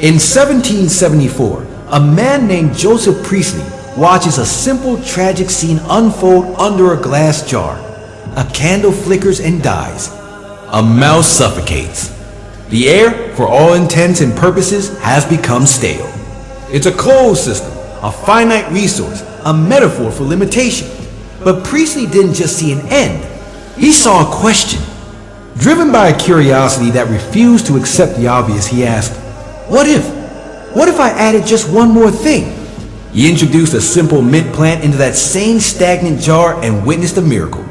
In 1774, a man named Joseph Priestley watches a simple tragic scene unfold under a glass jar. A candle flickers and dies. A mouse suffocates. The air, for all intents and purposes, has become stale. It's a closed system, a finite resource, a metaphor for limitation. But Priestley didn't just see an end. He saw a question. Driven by a curiosity that refused to accept the obvious, he asked, "What if? What if I added just one more thing?" He introduced a simple mint plant into that same stagnant jar and witnessed a miracle.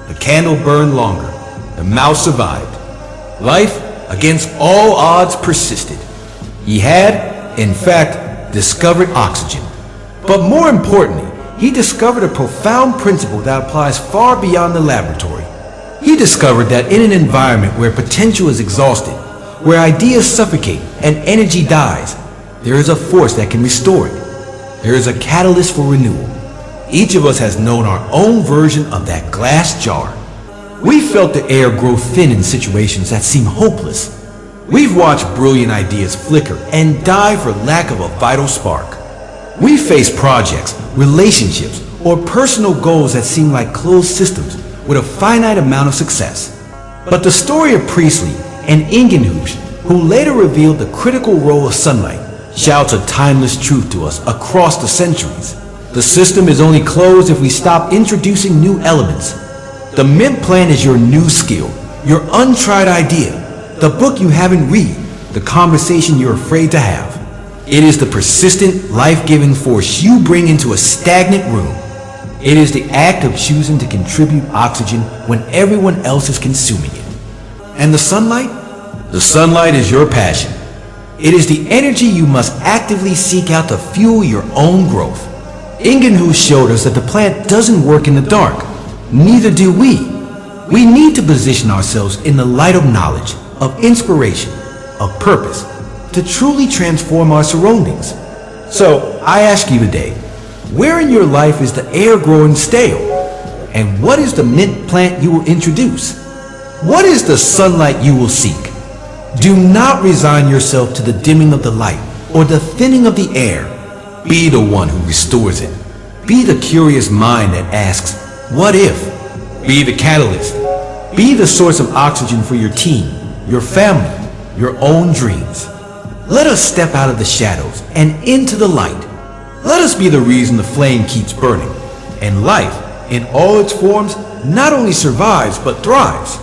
The candle burned longer. The mouse survived. Life, against all odds, persisted. He had, in fact, discovered oxygen. But more importantly, he discovered a profound principle that applies far beyond the laboratory. He discovered that in an environment where potential is exhausted, where ideas suffocate and energy dies, there is a force that can restore it. There is a catalyst for renewal. Each of us has known our own version of that glass jar. We felt the air grow thin in situations that seem hopeless. We've watched brilliant ideas flicker and die for lack of a vital spark. We face projects, relationships, or personal goals that seem like closed systems with a finite amount of success. But the story of Priestley and Ingenhousz, who later revealed the critical role of sunlight, shouts a timeless truth to us across the centuries. The system is only closed if we stop introducing new elements. The mint plant is your new skill, your untried idea, the book you haven't read, the conversation you're afraid to have. It is the persistent, life-giving force you bring into a stagnant room. It is the act of choosing to contribute oxygen when everyone else is consuming it. And the sunlight? The sunlight is your passion. It is the energy you must actively seek out to fuel your own growth. Ingenhousz showed us that the plant doesn't work in the dark. Neither do we. We need to position ourselves in the light of knowledge, of inspiration, of purpose, to truly transform our surroundings. So, I ask you today, where in your life is the air growing stale? And what is the mint plant you will introduce? What is the sunlight you will seek? Do not resign yourself to the dimming of the light or the thinning of the air. Be the one who restores it. Be the curious mind that asks, what if? Be the catalyst. Be the source of oxygen for your team, your family, your own dreams. Let us step out of the shadows and into the light. Let us be the reason the flame keeps burning, and life, in all its forms, not only survives but thrives.